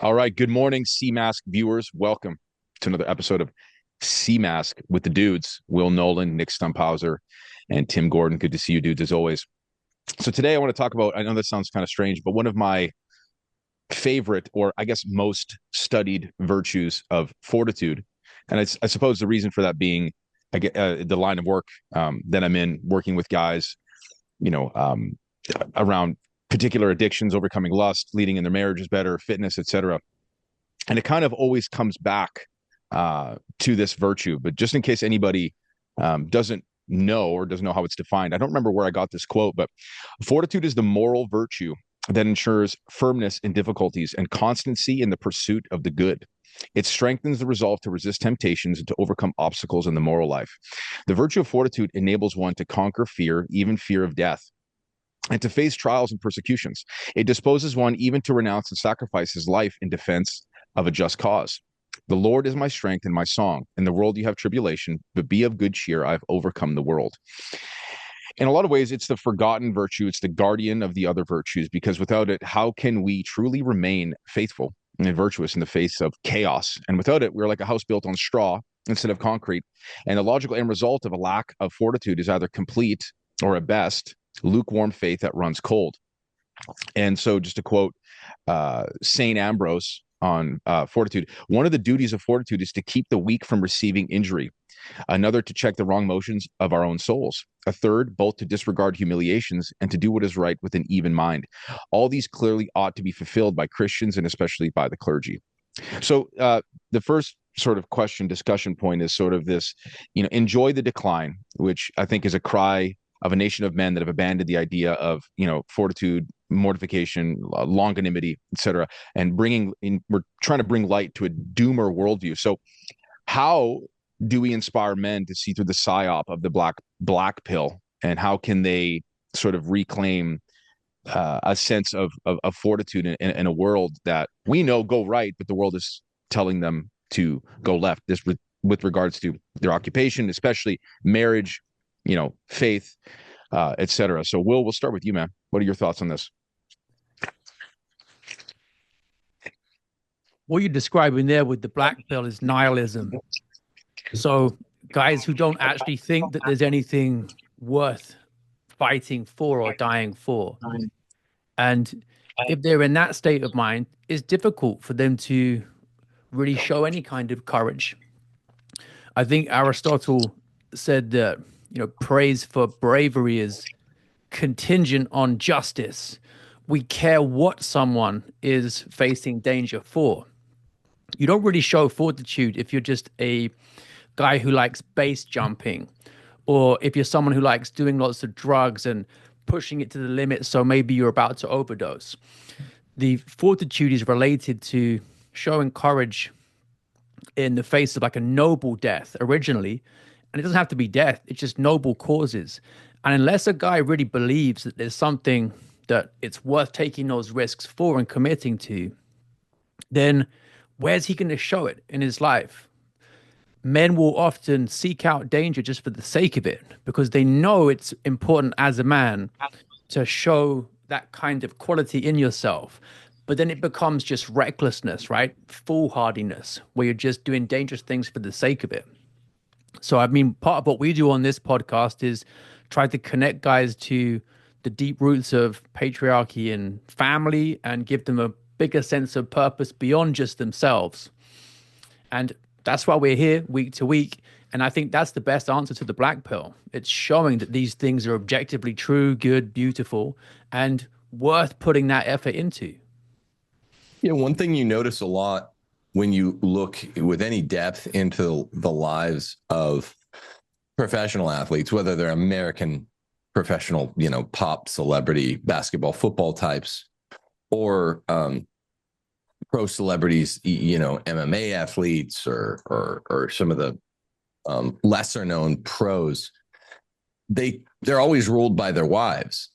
All right. Good morning, CMask viewers. Welcome to another episode of CMask with the dudes, Will Nolan, Nick Stumphauser, and Tim Gordon. Good to see you dudes as always. So today I want to talk about, I know this sounds kind of strange, but one of my favorite, or I guess most studied virtues of fortitude. And I suppose the reason for that being I get the line of work that I'm in, working with guys, you know, around particular addictions, overcoming lust, leading in their marriages better, fitness, etc. And it kind of always comes back to this virtue. But just in case anybody doesn't know or doesn't know how it's defined, I don't remember where I got this quote, but fortitude is the moral virtue that ensures firmness in difficulties and constancy in the pursuit of the good. It strengthens the resolve to resist temptations and to overcome obstacles in the moral life. The virtue of fortitude enables one to conquer fear, even fear of death, and to face trials and persecutions. It disposes one even to renounce and sacrifice his life in defense of a just cause. The Lord is my strength and my song. In the world you have tribulation, but be of good cheer. I've overcome the world. In a lot of ways, it's the forgotten virtue. It's the guardian of the other virtues, because without it, how can we truly remain faithful and virtuous in the face of chaos? And without it, we're like a house built on straw instead of concrete. And the logical end result of a lack of fortitude is either complete or, at best, lukewarm faith that runs cold. And so, just to quote St. Ambrose on fortitude, one of the duties of fortitude is to keep the weak from receiving injury, another to check the wrong motions of our own souls, a third both to disregard humiliations and to do what is right with an even mind. All these clearly ought to be fulfilled by Christians and especially by the clergy. So the first sort of question discussion point is sort of this, enjoy the decline, which I think is a cry of a nation of men that have abandoned the idea of, fortitude, mortification, longanimity, etc. And we're trying to bring light to a doomer worldview. So how do we inspire men to see through the psyop of the black pill, and how can they sort of reclaim a sense of fortitude in a world that we know go right, but the world is telling them to go left? This with regards to their occupation, especially marriage, faith, etc. So, Will, we'll start with you, man. What are your thoughts on this? What you're describing there with the black pill is nihilism. So guys who don't actually think that there's anything worth fighting for or dying for. And if they're in that state of mind, it's difficult for them to really show any kind of courage. I think Aristotle said that, praise for bravery is contingent on justice. We care what someone is facing danger for. You don't really show fortitude if you're just a guy who likes base jumping, or if you're someone who likes doing lots of drugs and pushing it to the limit, so maybe you're about to overdose. The fortitude is related to showing courage in the face of like a noble death originally. And it doesn't have to be death, it's just noble causes. And unless a guy really believes that there's something that it's worth taking those risks for and committing to, then where's he going to show it in his life? Men will often seek out danger just for the sake of it because they know it's important as a man to show that kind of quality in yourself. But then it becomes just recklessness, right? Foolhardiness, where you're just doing dangerous things for the sake of it. So, I mean, part of what we do on this podcast is try to connect guys to the deep roots of patriarchy and family and give them a bigger sense of purpose beyond just themselves. And that's why we're here week to week. And I think that's the best answer to the black pill. It's showing that these things are objectively true, good, beautiful, and worth putting that effort into. Yeah, one thing you notice a lot when you look with any depth into the lives of professional athletes, whether they're American professional, pop celebrity, basketball, football types, or pro celebrities, MMA athletes or some of the lesser known pros, they're always ruled by their wives.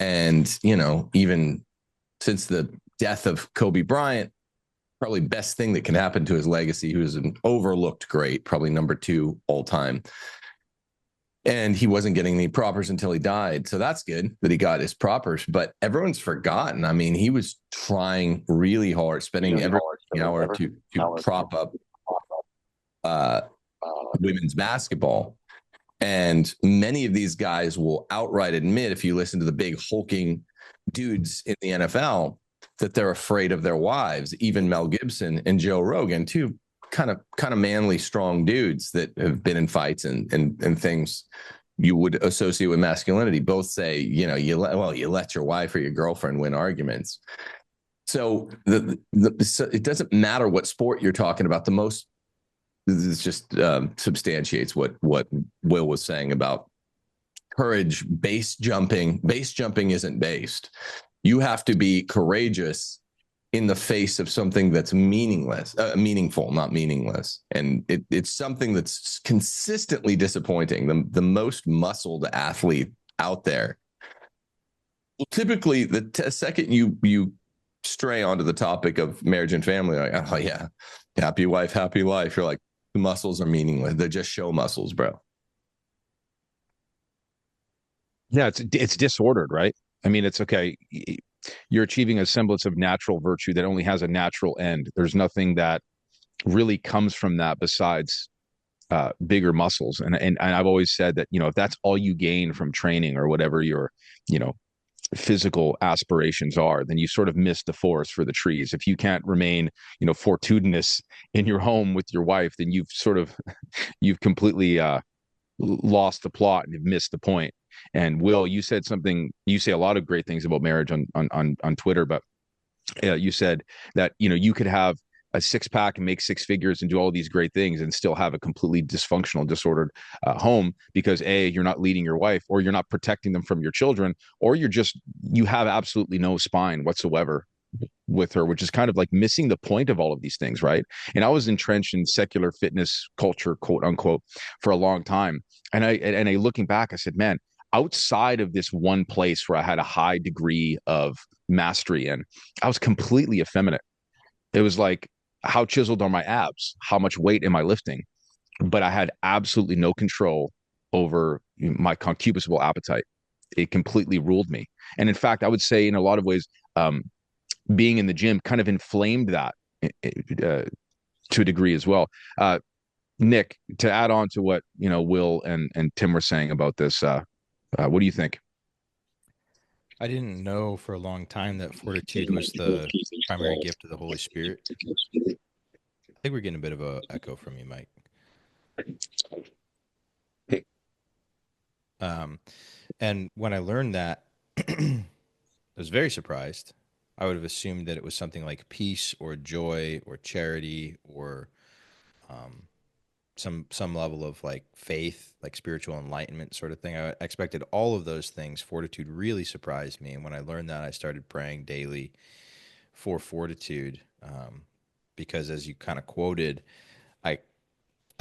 And, even since the death of Kobe Bryant, probably best thing that can happen to his legacy, he was an overlooked great, probably number 2 all time. and he wasn't getting any propers until he died. So that's good that he got his propers, but everyone's forgotten. I mean, he was trying really hard, spending every hour to prop up women's basketball. And many of these guys will outright admit, if you listen to the big hulking dudes in the NFL, that they're afraid of their wives. Even Mel Gibson and Joe Rogan, two kind of manly, strong dudes that have been in fights and things you would associate with masculinity, both say, you let your wife or your girlfriend win arguments. So it doesn't matter what sport you're talking about. This just substantiates what Will was saying about courage. Base jumping isn't based. You have to be courageous in the face of something that's meaningful, not meaningless. And it's something that's consistently disappointing. The most muscled athlete out there, typically the second you stray onto the topic of marriage and family, like, oh yeah, happy wife, happy life, you're like, the muscles are meaningless. They're just show muscles, bro. Yeah, it's disordered, right? I mean, it's okay. You're achieving a semblance of natural virtue that only has a natural end. There's nothing that really comes from that besides bigger muscles. And I've always said that, if that's all you gain from training or whatever your, physical aspirations are, then you sort of miss the forest for the trees. If you can't remain, fortitudinous in your home with your wife, then you've completely lost the plot and you've missed the point. And Will, you said something. You say a lot of great things about marriage on Twitter, but you said that you could have a six-pack and make six figures and do all these great things and still have a completely dysfunctional, disordered home because you're not leading your wife, or you're not protecting them from your children, or you have absolutely no spine whatsoever with her, which is kind of like missing the point of all of these things, right? And I was entrenched in secular fitness culture, quote unquote, for a long time. And I looking back, I said, man, outside of this one place where I had a high degree of mastery in, I was completely effeminate. It was like, how chiseled are my abs? How much weight am I lifting? But I had absolutely no control over my concupiscible appetite. It completely ruled me. And in fact, I would say in a lot of ways, being in the gym kind of inflamed that to a degree as well. Nick, to add on to what Will and Tim were saying about this, what do you think? I didn't know for a long time that fortitude was the primary gift of the Holy Spirit. I think we're getting a bit of a echo from you, Mike. And when I learned that, I was very surprised. I would have assumed that it was something like peace or joy or charity or some level of like faith, like spiritual enlightenment sort of thing. I expected all of those things. Fortitude really surprised me. And when I learned that, I started praying daily for fortitude. Because as you kind of quoted, I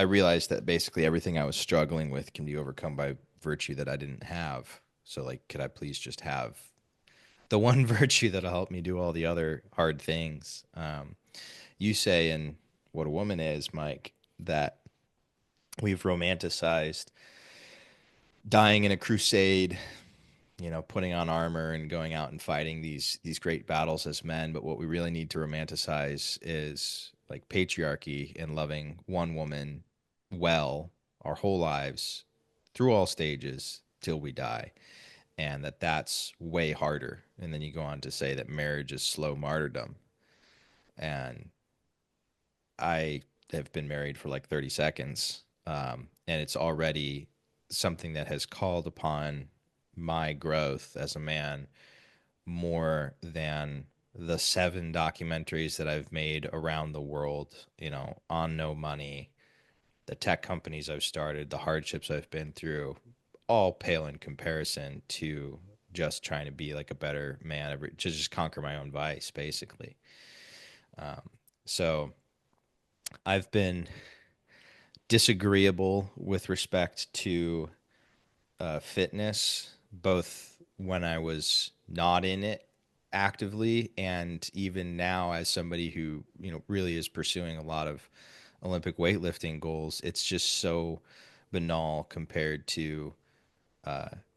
realized that basically everything I was struggling with can be overcome by virtue that I didn't have. So like, could I please just have the one virtue that'll help me do all the other hard things? You say in What a Woman Is, Mike, that we've romanticized dying in a crusade, putting on armor and going out and fighting these great battles as men. But what we really need to romanticize is like patriarchy and loving one woman well our whole lives through all stages till we die. And that's way harder. And then you go on to say that marriage is slow martyrdom. And I have been married for like 30 seconds. And it's already something that has called upon my growth as a man more than the 7 documentaries that I've made around the world, on no money, the tech companies I've started, the hardships I've been through, all pale in comparison to just trying to be like a better man, to just conquer my own vice, basically. So I've been disagreeable with respect to fitness, both when I was not in it actively and even now as somebody who, really is pursuing a lot of Olympic weightlifting goals. It's just so banal compared to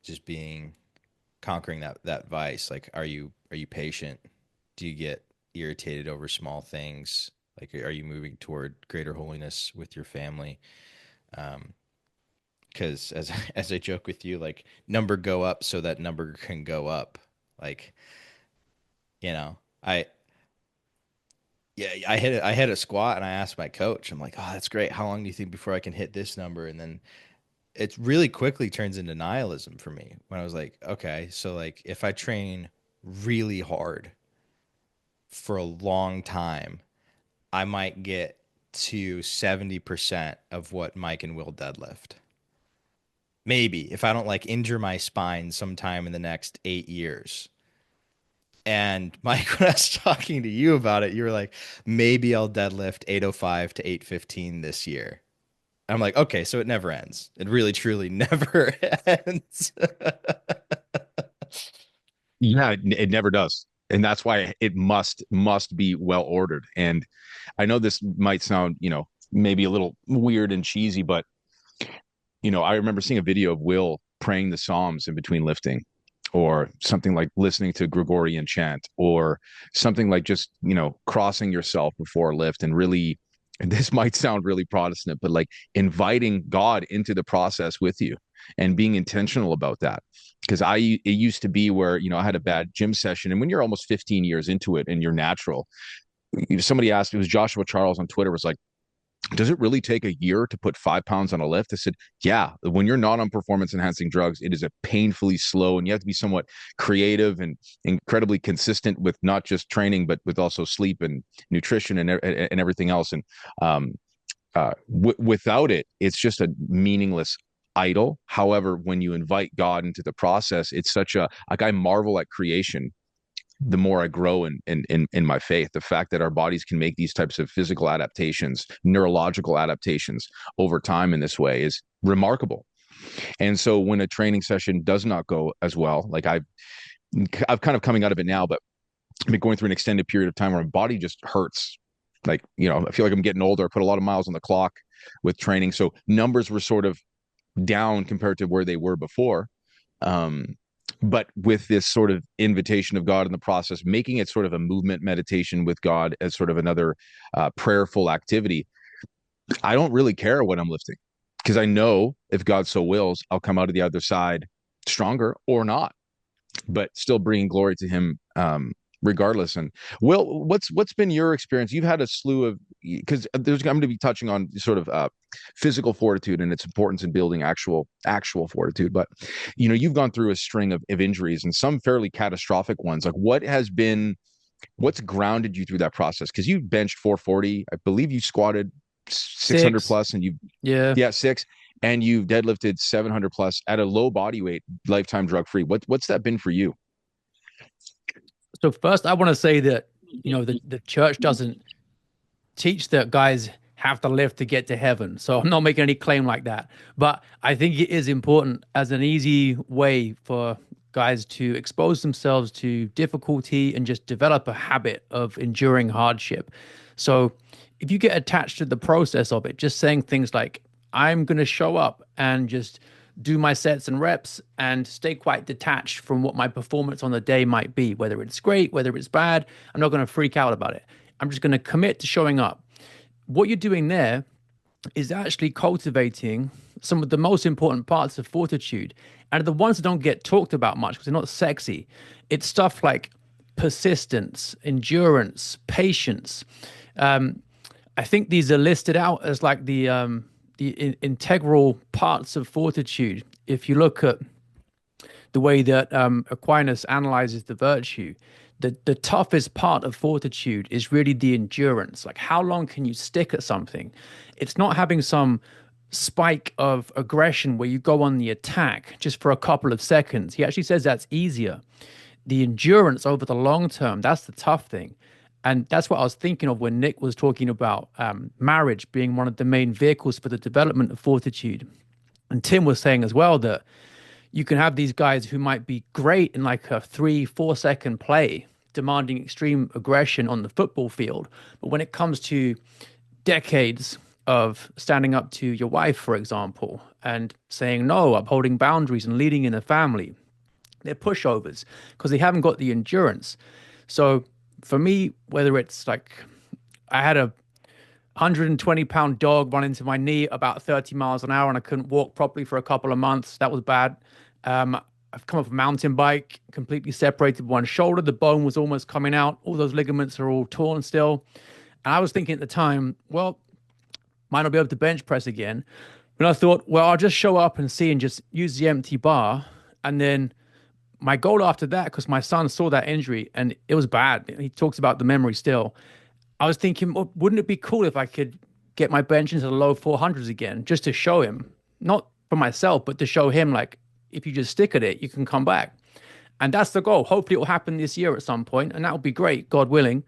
just conquering that vice. Like, are you patient? Do you get irritated over small things? Like, are you moving toward greater holiness with your family? Because as I joke with you, like, number go up so that number can go up. Like, you know, I yeah, I hit a squat and I asked my coach, I'm like, oh, that's great. How long do you think before I can hit this number? And then it really quickly turns into nihilism for me when I was like, okay, so like if I train really hard for a long time, I might get to 70% of what Mike and Will deadlift. Maybe if I don't like injure my spine sometime in the next 8 years. And Mike, when I was talking to you about it, you were like, maybe I'll deadlift 805 to 815 this year. I'm like, okay, so it never ends. It really, truly never ends. Yeah, it never does. And that's why it must be well ordered. And I know this might sound, maybe a little weird and cheesy, but I remember seeing a video of Will praying the Psalms in between lifting, or something like listening to Gregorian chant, or something like just, crossing yourself before a lift, and really, and this might sound really Protestant, but like inviting God into the process with you and being intentional about that. Because it used to be where, I had a bad gym session, and when you're almost 15 years into it and you're natural, somebody asked, it was Joshua Charles on Twitter, was like, does it really take a year to put 5 pounds on a lift? I said, yeah, when you're not on performance enhancing drugs, it is a painfully slow, and you have to be somewhat creative and incredibly consistent with not just training, but with also sleep and nutrition and everything else. And without it, it's just a meaningless idol. However, when you invite God into the process, it's such like, I marvel at creation the more I grow in my faith. The fact that our bodies can make these types of physical adaptations, neurological adaptations over time in this way is remarkable. And so when a training session does not go as well, like I've kind of coming out of it now, but I've been going through an extended period of time where my body just hurts. Like, I feel like I'm getting older. I put a lot of miles on the clock with training. So numbers were sort of down compared to where they were before. But with this sort of invitation of God in the process, making it sort of a movement meditation with God as sort of another prayerful activity, I don't really care what I'm lifting, because I know if God so wills, I'll come out of the other side stronger or not, but still bringing glory to him regardless. And Will, what's been your experience? You've had a slew of, because I'm going to be touching on sort of physical fortitude and its importance in building actual fortitude, but you've gone through a string of injuries, and some fairly catastrophic ones. Like, what's grounded you through that process? Because you benched 440, I believe you squatted 600 plus, and yeah, 6, and you've deadlifted 700 plus at a low body weight, lifetime drug free. What's that been for you? So first, I want to say that, the church doesn't teach that guys have to live to get to heaven. So I'm not making any claim like that. But I think it is important as an easy way for guys to expose themselves to difficulty and just develop a habit of enduring hardship. So if you get attached to the process of it, just saying things like, I'm going to show up and just do my sets and reps and stay quite detached from what my performance on the day might be, whether it's great, whether it's bad, I'm not going to freak out about it. I'm just going to commit to showing up. What you're doing there is actually cultivating some of the most important parts of fortitude, and the ones that don't get talked about much because they're not sexy. It's stuff like persistence, endurance, patience. I think these are listed out as like the integral parts of fortitude. If you look at the way that Aquinas analyzes the virtue, the toughest part of fortitude is really the endurance. Like, how long can you stick at something? It's not having some spike of aggression where you go on the attack just for a couple of seconds. He actually says that's easier. The endurance over the long term, that's the tough thing. And that's what I was thinking of when Nick was talking about marriage being one of the main vehicles for the development of fortitude. And Tim was saying as well that you can have these guys who might be great in like a 3-4 second play, demanding extreme aggression on the football field. But when it comes to decades of standing up to your wife, for example, and saying no, upholding boundaries and leading in the family. They're pushovers because they haven't got the endurance. So for me, whether it's like I had a 120-pound dog run into my knee about 30 miles an hour and I couldn't walk properly for a couple of months. That was bad. I've come off a mountain bike, completely separated one shoulder. The bone was almost coming out. All those ligaments are all torn still. And I was thinking at the time, well, might not be able to bench press again. But I thought, well, I'll just show up and see and just use the empty bar. And then my goal after that, because my son saw that injury and it was bad. He talks about the memory still. I was thinking, well, wouldn't it be cool if I could get my bench into the low 400s again, just to show him, not for myself, but to show him, like, if you just stick at it, you can come back. And that's the goal. Hopefully it will happen this year at some point, and that will be great, God willing.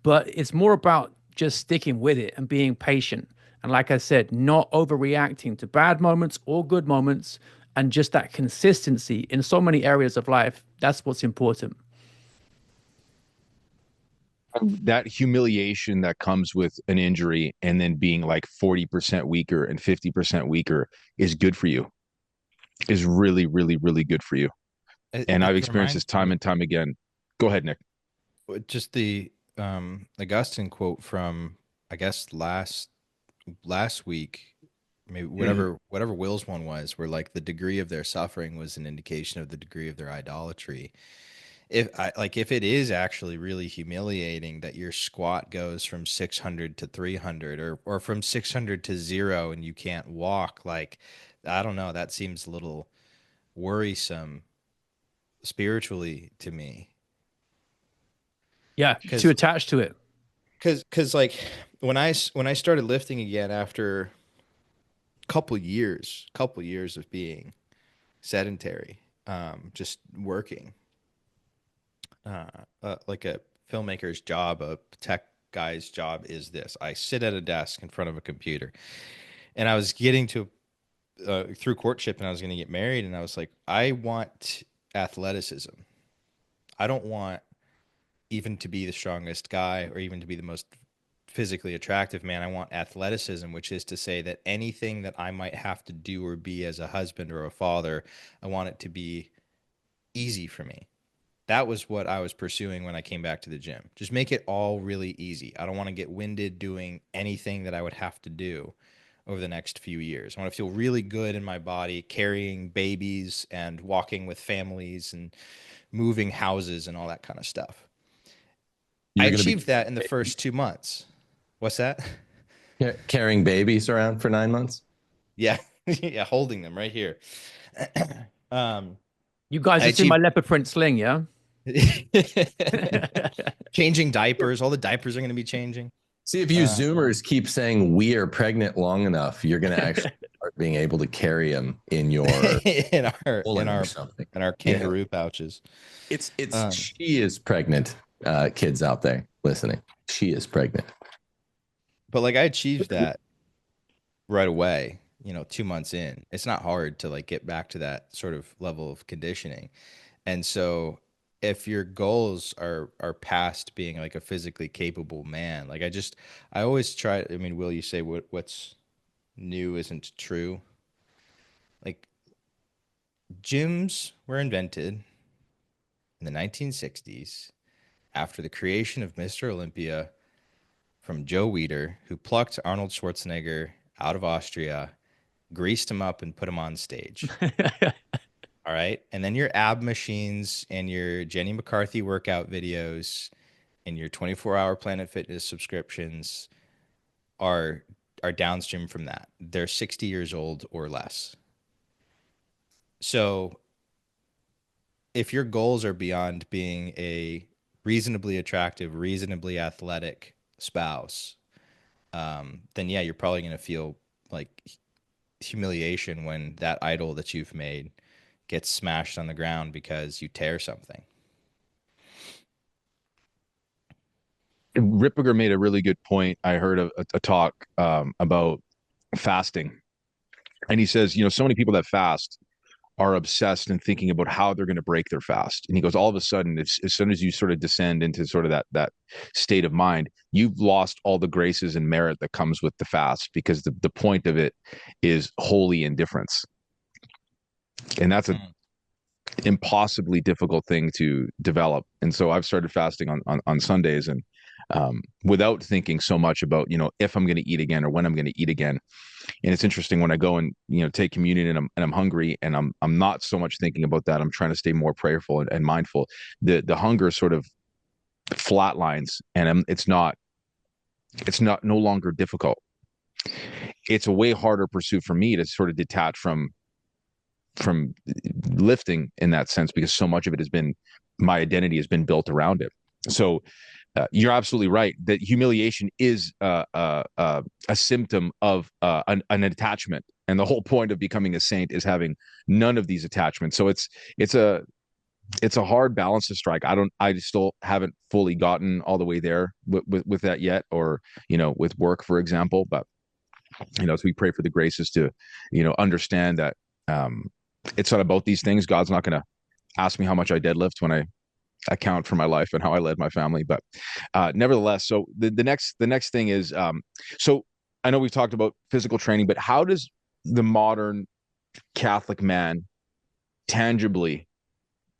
But it's more about just sticking with it and being patient. And like I said, not overreacting to bad moments or good moments, and just that consistency in so many areas of life. That's what's important. That humiliation that comes with an injury and then being like 40% weaker and 50% weaker is good for you, is really, really, really good for you. And I've experienced this time and time again. Go ahead, Nick. Just the Augustine quote from, I guess, last week, maybe whatever Will's one was, where like the degree of their suffering was an indication of the degree of their idolatry. If it is actually really humiliating that your squat goes from 600 to 300 or from 600 to 0 and you can't walk, like, I don't know, that seems a little worrisome spiritually to me. Yeah, too attached to it. Because like when I started lifting again after a couple years of being sedentary, just working, like a filmmaker's job, a tech guy's job is this: I sit at a desk in front of a computer, and I was getting to through courtship, and I was going to get married, and I was like, I want athleticism. I don't want even to be the strongest guy or even to be the most physically attractive man. I want athleticism, which is to say that anything that I might have to do or be as a husband or a father, I want it to be easy for me. That was what I was pursuing when I came back to the gym. Just make it all really easy. I don't want to get winded doing anything that I would have to do over the next few years. I want to feel really good in my body, carrying babies and walking with families and moving houses and all that kind of stuff. I achieved that in the first 2 months. What's that? Carrying babies around for 9 months? Yeah. Yeah, holding them right here. You guys have seen my leopard print sling, yeah? Changing diapers. All the diapers are going to be changing. See, if you Zoomers keep saying we are pregnant long enough, you're going to actually start being able to carry them in your in our kangaroo pouches. It's she is pregnant. Kids out there listening, she is pregnant. But like, I achieved that right away. 2 months in, it's not hard to like get back to that sort of level of conditioning. And so if your goals are past being like a physically capable man, like I always try, I mean, Will, you say what's new isn't true. Like, gyms were invented in the 1960s after the creation of Mr. Olympia from Joe Weider, who plucked Arnold Schwarzenegger out of Austria, greased him up, and put him on stage. All right. And then your ab machines and your Jenny McCarthy workout videos and your 24-hour Planet Fitness subscriptions are downstream from that. They're 60 years old or less. So if your goals are beyond being a reasonably attractive, reasonably athletic spouse, then yeah, you're probably going to feel like humiliation when that idol that you've made gets smashed on the ground because you tear something. Ripperger made a really good point. I heard a talk about fasting, and he says, so many people that fast are obsessed and thinking about how they're going to break their fast. And he goes, all of a sudden, as soon as you sort of descend into sort of that state of mind, you've lost all the graces and merit that comes with the fast, because the point of it is holy indifference. And that's an impossibly difficult thing to develop. And so I've started fasting on Sundays, and without thinking so much about, if I'm going to eat again or when I'm going to eat again. And it's interesting when I go and, take communion and I'm hungry, and I'm not so much thinking about that. I'm trying to stay more prayerful and mindful. The hunger sort of flatlines, and it's no longer difficult. It's a way harder pursuit for me to sort of detach from lifting in that sense, because so much of it has been, my identity has been built around it. So you're absolutely right that humiliation is a symptom of an attachment, and the whole point of becoming a saint is having none of these attachments. So it's a hard balance to strike. I still haven't fully gotten all the way there with that yet, or with work, for example. But so we pray for the graces to understand that it's not about these things. God's not going to ask me how much I deadlift when I account for my life and how I led my family. But nevertheless, so the next thing is, so I know we've talked about physical training, but how does the modern Catholic man tangibly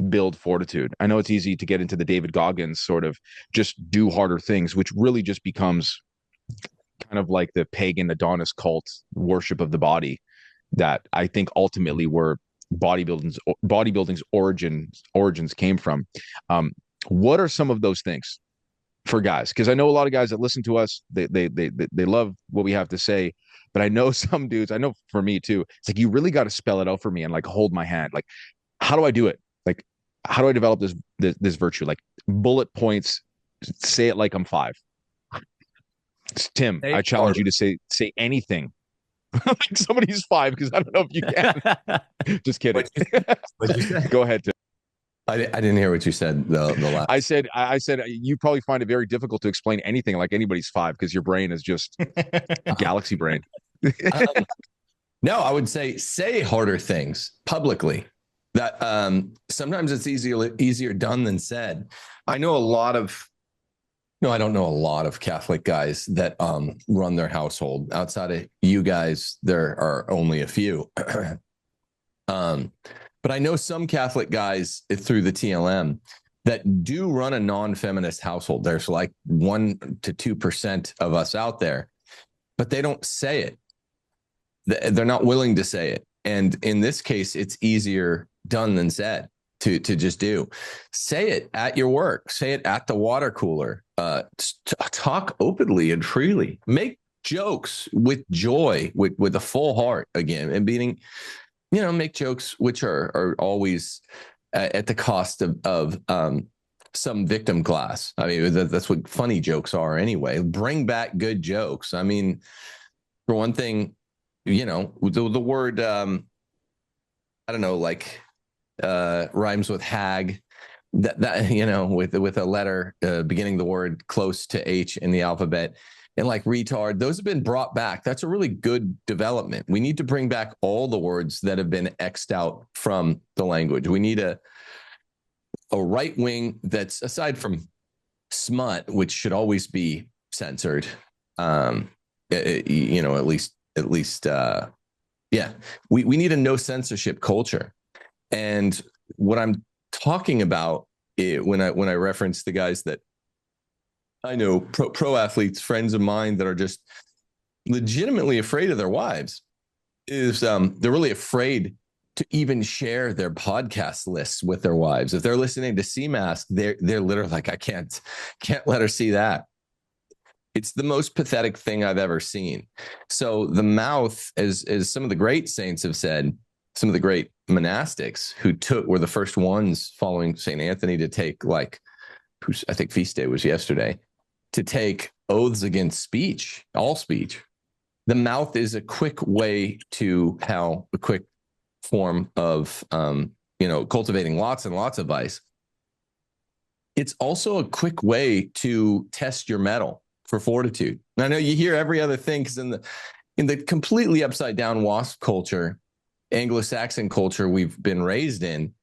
build fortitude? I know it's easy to get into the David Goggins sort of just do harder things, which really just becomes kind of like the pagan Adonis cult worship of the body that I think ultimately were bodybuilding's origins came from. What are some of those things for guys? Because I know a lot of guys that listen to us, they love what we have to say, but I know some dudes, I know for me too, it's like, you really got to spell it out for me and like hold my hand. Like, how do I do it? Like, how do I develop this virtue? Like, bullet points, say it like I'm 5. Tim, I challenge you to say anything like somebody's 5, because I don't know if you can. Just kidding. What'd you say? Go ahead, Tim. I didn't hear what you said. The last. I said you probably find it very difficult to explain anything like anybody's 5, because your brain is just galaxy brain. No, I would say harder things publicly. That sometimes it's easier done than said. I know a lot of. No, I don't know a lot of Catholic guys that run their household. Outside of you guys, there are only a few. But I know some Catholic guys through the TLM that do run a non-feminist household. There's like 1 to 2% of us out there, but they don't say it. They're not willing to say it. And in this case, it's easier done than said. To just do. Say it at your work. Say it at the water cooler. Talk openly and freely. Make jokes with joy, with a full heart again, and being, make jokes which are always at the cost of some victim class. I mean, that's what funny jokes are anyway. Bring back good jokes. I mean, for one thing, the word, I don't know, like, rhymes with hag, that with a letter beginning the word close to H in the alphabet, and like retard, those have been brought back. That's a really good development. We need to bring back all the words that have been X'd out from the language. We need a right wing that's, aside from smut, which should always be censored, at least we need a no censorship culture. And what I'm talking about when I reference the guys that I know, pro athletes, friends of mine that are just legitimately afraid of their wives, is they're really afraid to even share their podcast lists with their wives. If they're listening to CMask, they're literally like, I can't let her see that. It's the most pathetic thing I've ever seen. So the mouth, as some of the great saints have said, some of the great monastics who were the first ones following St. Anthony to take, like, I think feast day was yesterday, to take oaths against speech, all speech. The mouth is a quick way to hell, a quick form of, cultivating lots and lots of vice. It's also a quick way to test your mettle for fortitude. And I know you hear every other thing, because in the completely upside down WASP culture, Anglo-Saxon culture we've been raised in,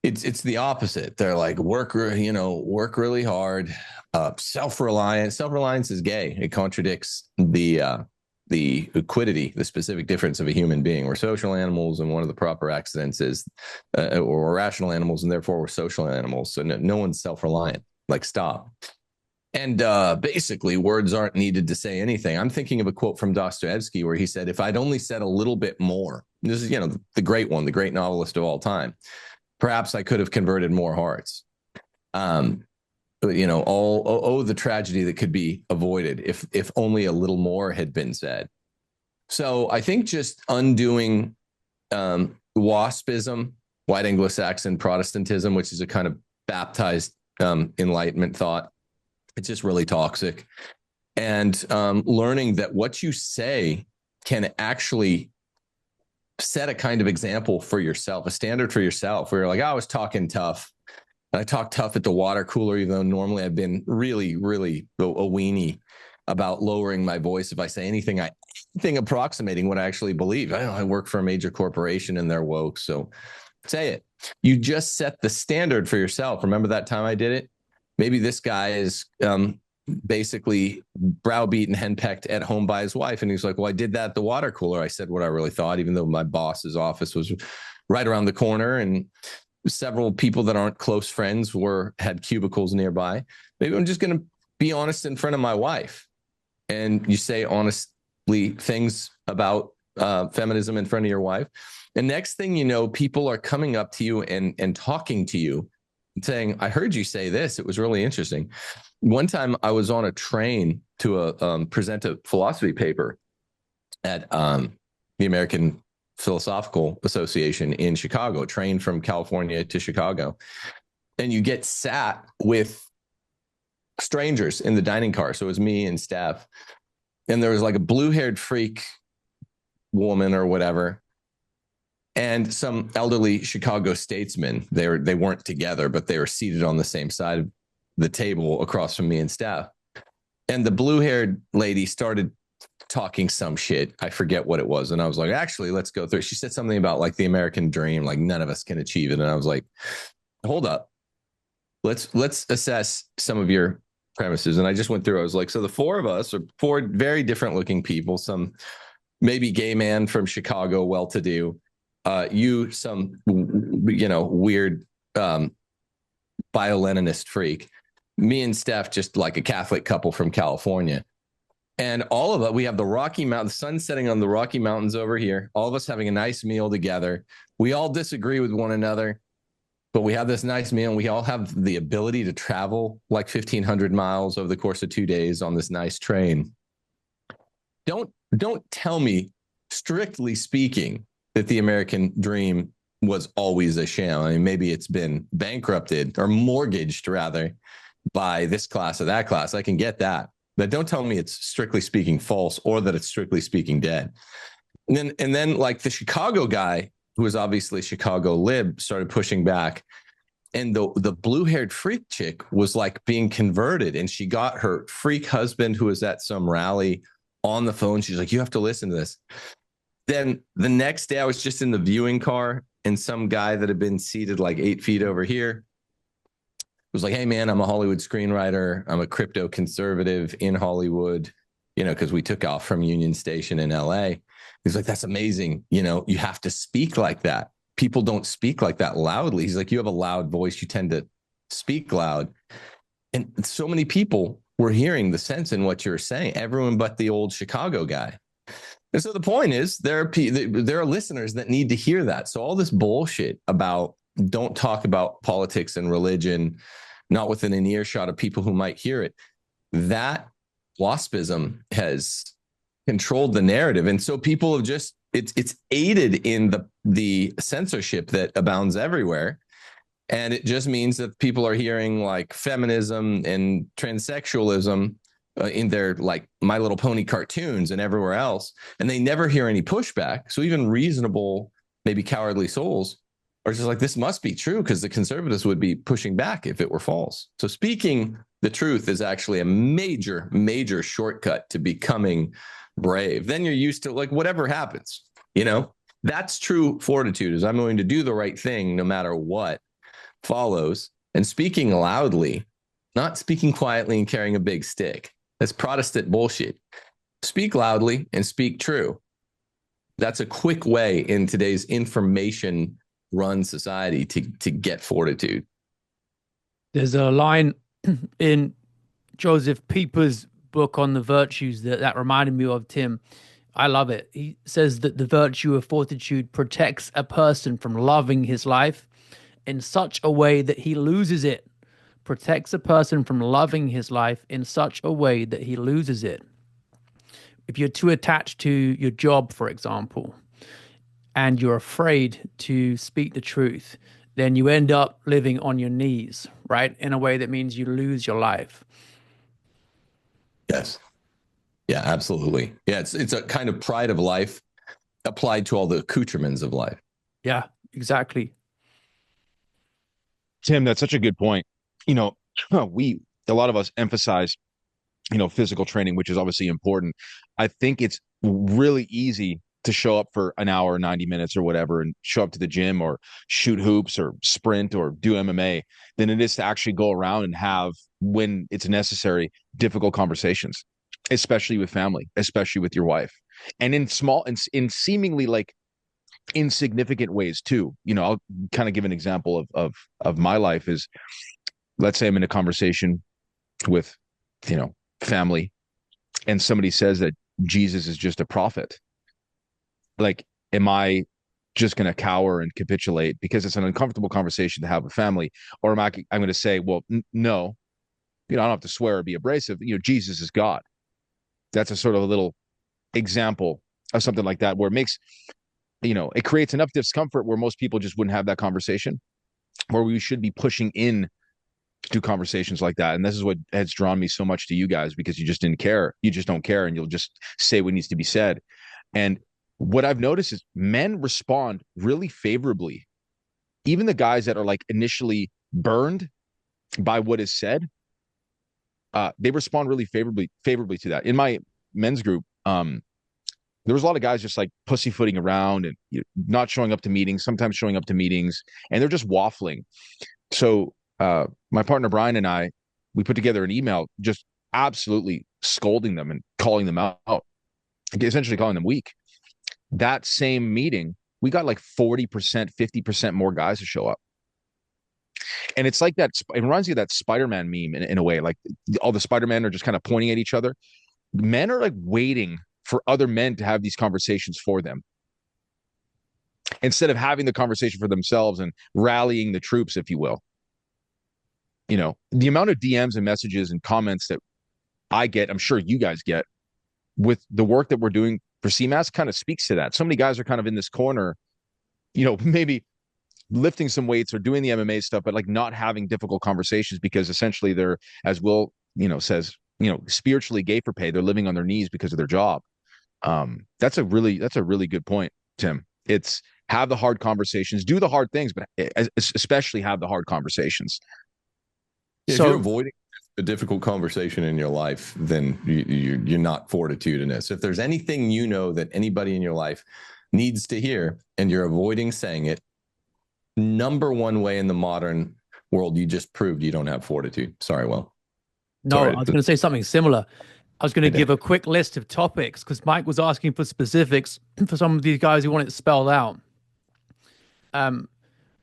it's the opposite. They're like, work really hard, self-reliant. Self-reliance is gay. It contradicts the equity, the specific difference of a human being. We're social animals, and one of the proper accidents is we're rational animals, and therefore we're social animals. So no one's self-reliant. Like, stop. And basically, words aren't needed to say anything. I'm thinking of a quote from Dostoevsky where he said, if I'd only said a little bit more, this is, the great one, the great novelist of all time, perhaps I could have converted more hearts. The tragedy that could be avoided if only a little more had been said. So I think just undoing WASPism, white Anglo-Saxon Protestantism, which is a kind of baptized Enlightenment thought, it's just really toxic. And learning that what you say can actually set a kind of example for yourself, a standard for yourself, where you're like, I was talking tough. And I talk tough at the water cooler, even though normally I've been really, really a weenie about lowering my voice if I say anything approximating what I actually believe. I work for a major corporation and they're woke, so say it. You just set the standard for yourself. Remember that time I did it? Maybe this guy is basically browbeaten, henpecked at home by his wife. And he's like, well, I did that at the water cooler. I said what I really thought, even though my boss's office was right around the corner. And several people that aren't close friends had cubicles nearby. Maybe I'm just going to be honest in front of my wife. And you say honestly things about feminism in front of your wife. And next thing you know, people are coming up to you and talking to you, saying, I heard you say this. It was really interesting. One time I was on a train to present a philosophy paper at the American Philosophical Association in Chicago, trained from California to Chicago. And you get sat with strangers in the dining car. So it was me and Steph. And there was like a blue-haired freak woman or whatever, and some elderly Chicago statesmen. They weren't together, but they were seated on the same side of the table across from me and Steph. And the blue-haired lady started talking some shit. I forget what it was. And I was like, actually, let's go through it. She said something about like the American dream, like none of us can achieve it. And I was like, hold up. Let's assess some of your premises. And I just went through, I was like, so the four of us are four very different looking people, some maybe gay man from Chicago, well-to-do, you, some, weird bio-Leninist freak, me and Steph, just like a Catholic couple from California. And all of us, we have the Rocky Mountains, the sun setting on the Rocky Mountains over here, all of us having a nice meal together. We all disagree with one another, but we have this nice meal, and we all have the ability to travel like 1,500 miles over the course of 2 days on this nice train. Don't tell me, strictly speaking, that the American dream was always a sham. I mean, maybe it's been bankrupted or mortgaged, rather, by this class or that class. I can get that. But don't tell me it's strictly speaking false, or that it's strictly speaking dead. And then like the Chicago guy, who was obviously Chicago lib, started pushing back. And the blue-haired freak chick was like being converted. And she got her freak husband, who was at some rally, on the phone. She's like, you have to listen to this. Then the next day I was just in the viewing car, and some guy that had been seated like 8 feet over here was like, hey man, I'm a Hollywood screenwriter. I'm a crypto conservative in Hollywood, because we took off from Union Station in LA. He's like, that's amazing. You have to speak like that. People don't speak like that loudly. He's like, you have a loud voice. You tend to speak loud. And so many people were hearing the sense in what you're saying, everyone but the old Chicago guy. And so the point is, there are listeners that need to hear that. So all this bullshit about don't talk about politics and religion, not within an earshot of people who might hear it, that WASPism has controlled the narrative. And so people have just, it's aided in the censorship that abounds everywhere. And it just means that people are hearing like feminism and transsexualism in their like My Little Pony cartoons and everywhere else. And they never hear any pushback. So even reasonable, maybe cowardly souls are just like, this must be true, because the conservatives would be pushing back if it were false. So speaking the truth is actually a major, major shortcut to becoming brave. Then you're used to like whatever happens, That's true fortitude, is I'm going to do the right thing no matter what follows, and speaking loudly, not speaking quietly and carrying a big stick. That's Protestant bullshit. Speak loudly and speak true. That's a quick way in today's information run society to get fortitude. There's a line in Joseph Pieper's book on the virtues that reminded me of Tim. I love it. He says that the virtue of fortitude protects a person from loving his life in such a way that he loses it. Protects a person from loving his life in such a way that he loses it. If you're too attached to your job, for example, and you're afraid to speak the truth, then you end up living on your knees, right? In a way that means you lose your life. Yes. Yeah, absolutely. Yeah, it's a kind of pride of life applied to all the accoutrements of life. Yeah, exactly. Tim, that's such a good point. You know, a lot of us emphasize, physical training, which is obviously important. I think it's really easy to show up for an hour, 90 minutes or whatever, and show up to the gym or shoot hoops or sprint or do MMA than it is to actually go around and have, when it's necessary, difficult conversations, especially with family, especially with your wife, and in seemingly like insignificant ways too. I'll kind of give an example of my life is, let's say I'm in a conversation with, family, and somebody says that Jesus is just a prophet. Like, am I just going to cower and capitulate because it's an uncomfortable conversation to have with family? Or I'm going to say, well, no, I don't have to swear or be abrasive. Jesus is God. That's a sort of a little example of something like that, where it makes, it creates enough discomfort where most people just wouldn't have that conversation, where we should be pushing in to conversations like that. And this is what has drawn me so much to you guys, because you just didn't care. You just don't care, and you'll just say what needs to be said. And what I've noticed is men respond really favorably. Even the guys that are like initially burned by what is said, they respond really favorably to that. In my men's group, there was a lot of guys just like pussyfooting around and not showing up to meetings, sometimes showing up to meetings, and they're just waffling. So my partner Brian and I, we put together an email just absolutely scolding them and calling them out, essentially calling them weak. That same meeting, we got like 40%, 50% more guys to show up. And it's like that. It reminds you of that Spider-Man meme in a way. Like, all the Spider-Men are just kind of pointing at each other. Men are like waiting for other men to have these conversations for them, instead of having the conversation for themselves and rallying the troops, if you will. The amount of DMs and messages and comments that I get, I'm sure you guys get, with the work that we're doing for CMAS kind of speaks to that. So many guys are kind of in this corner, maybe lifting some weights or doing the MMA stuff, but like not having difficult conversations, because essentially they're, as Will, says, spiritually gay for pay. They're living on their knees because of their job. That's a really good point, Tim. It's have the hard conversations, do the hard things, but especially have the hard conversations. If you're avoiding a difficult conversation in your life, then you're not fortitudinous. If there's anything that anybody in your life needs to hear and you're avoiding saying it, number one way in the modern world, you just proved you don't have fortitude. Sorry, Will. No, I was going to say something similar. I was going to give a quick list of topics, because Mike was asking for specifics for some of these guys who want it spelled out.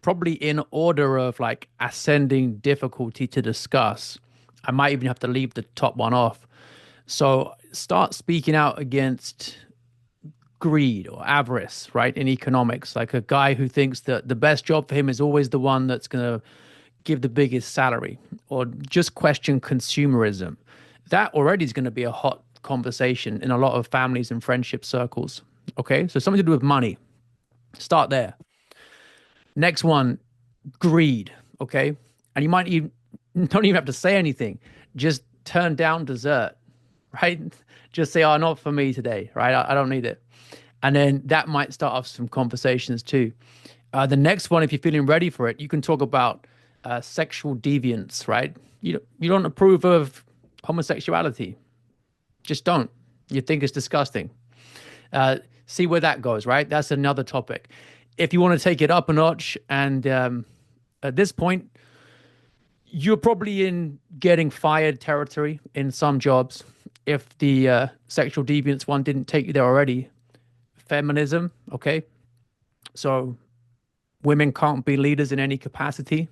Probably in order of like ascending difficulty to discuss. I might even have to leave the top one off. So start speaking out against greed or avarice, right? In economics, like a guy who thinks that the best job for him is always the one that's going to give the biggest salary, or just question consumerism. That already is going to be a hot conversation in a lot of families and friendship circles. Okay, so something to do with money. Start there. Next one, greed. Okay, and you might even don't even have to say anything. Just turn down dessert, right? Just say, "Oh, not for me today," right? I don't need it, and then that might start off some conversations too. The next one, if you're feeling ready for it, you can talk about sexual deviance, right? You don't approve of homosexuality. Just don't. You think it's disgusting. see where that goes, right? That's another topic. If you want to take it up a notch, and at this point, you're probably in getting fired territory in some jobs. If the sexual deviance one didn't take you there already, feminism, okay? So women can't be leaders in any capacity.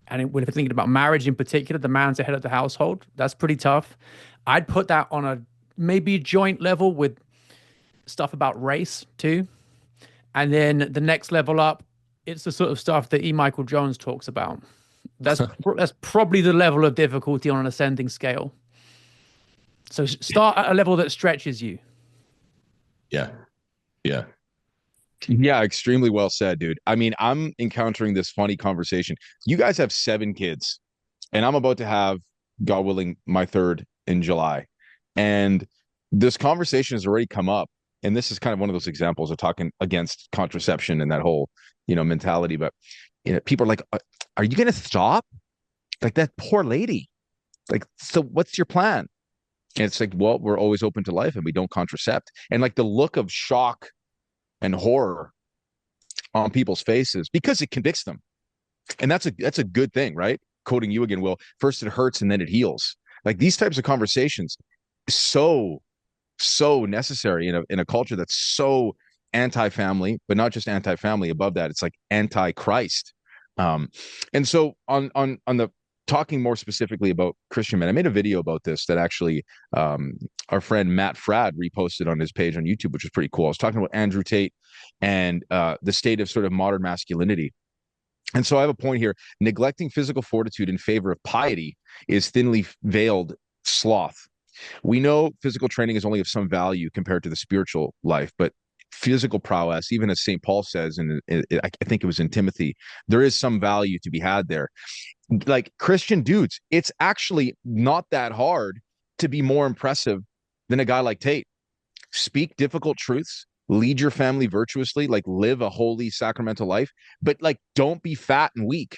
And if we're thinking about marriage in particular, the man's the head of the household. That's pretty tough. I'd put that on a maybe joint level with stuff about race too. And then the next level up, it's the sort of stuff that E. Michael Jones talks about. That's probably the level of difficulty on an ascending scale. So start at a level that stretches you. Yeah. Yeah. Yeah, extremely well said, dude. I mean, I'm encountering this funny conversation. You guys have 7 kids, and I'm about to have, God willing, my 3rd in July. And this conversation has already come up. And this is kind of one of those examples of talking against contraception and that whole, mentality. But people are like, are you going to stop? Like, that poor lady. Like, so what's your plan? And it's like, well, we're always open to life and we don't contracept. And like the look of shock and horror on people's faces, because it convicts them. And that's a good thing, right? Quoting you again, Will, first it hurts and then it heals. Like these types of conversations, so necessary in a culture that's so anti-family, but not just anti-family. Above that, it's like anti-Christ. And so on the talking more specifically about Christian men, I made a video about this that actually our friend Matt Fradd reposted on his page on YouTube, which was pretty cool. I was talking about Andrew Tate and the state of sort of modern masculinity. And so I have a point here. Neglecting physical fortitude in favor of piety is thinly veiled sloth. We know physical training is only of some value compared to the spiritual life, but physical prowess, even as St. Paul says, and I think it was in Timothy, there is some value to be had there. Like Christian dudes, it's actually not that hard to be more impressive than a guy like Tate. Speak difficult truths, lead your family virtuously, like live a holy sacramental life, but like don't be fat and weak.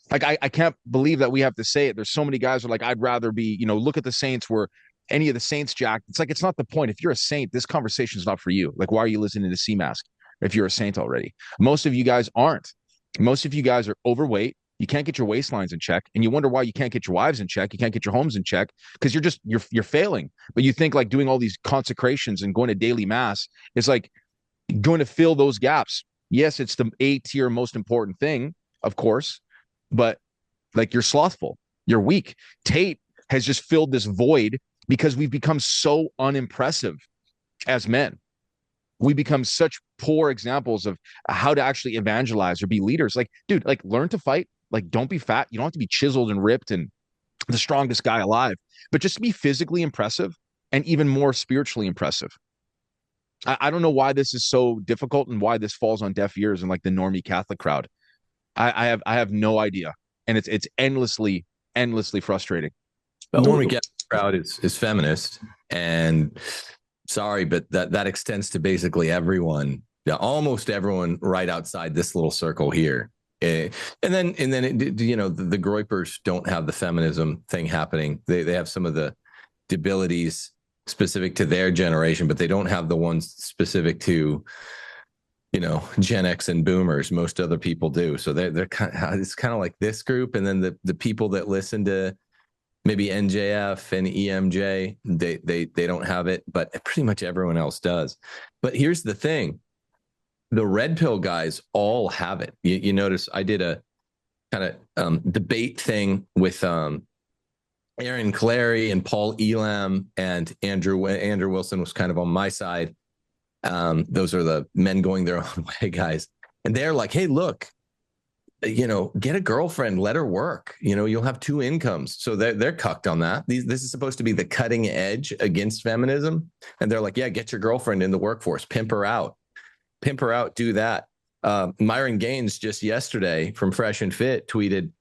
Like I can't believe that we have to say it. There's so many guys who are like, I'd rather be, look at the Saints where any of the Saints jacked. It's like, it's not the point. If you're a saint, this conversation is not for you. Like, why are you listening to Seamask if you're a saint already? Most of you guys aren't. Most of you guys are overweight. You can't get your waistlines in check, and you wonder why you can't get your wives in check. You can't get your homes in check because you're failing. But you think like doing all these consecrations and going to daily mass is like going to fill those gaps. Yes, it's the A tier most important thing, of course, but like you're slothful, you're weak. Tate has just filled this void because we've become so unimpressive as men. We become such poor examples of how to actually evangelize or be leaders. Like, dude, like learn to fight. Like, don't be fat. You don't have to be chiseled and ripped and the strongest guy alive, but just be physically impressive and even more spiritually impressive. I don't know why this is so difficult and why this falls on deaf ears and like the normie Catholic crowd. I have no idea, and it's endlessly frustrating. The normie Catholic crowd is feminist, and sorry, but that extends to basically everyone, almost everyone, right outside this little circle here. And then the Groypers don't have the feminism thing happening. They have some of the debilities specific to their generation, but they don't have the ones specific to Gen X and boomers. Most other people do. So they're kind of, it's kind of like this group, and then the people that listen to maybe NJF and EMJ, they don't have it, but pretty much everyone else does. But here's the thing. The red pill guys all have it. You notice I did a kind of debate thing with Aaron Clary and Paul Elam, and Andrew Wilson was kind of on my side. Those are the men going their own way guys. And they're like, hey, look, get a girlfriend, let her work. You'll have 2 incomes. So they're cucked on that. This is supposed to be the cutting edge against feminism. And they're like, yeah, get your girlfriend in the workforce, pimp her out, do that. Myron Gaines just yesterday from Fresh and Fit tweeted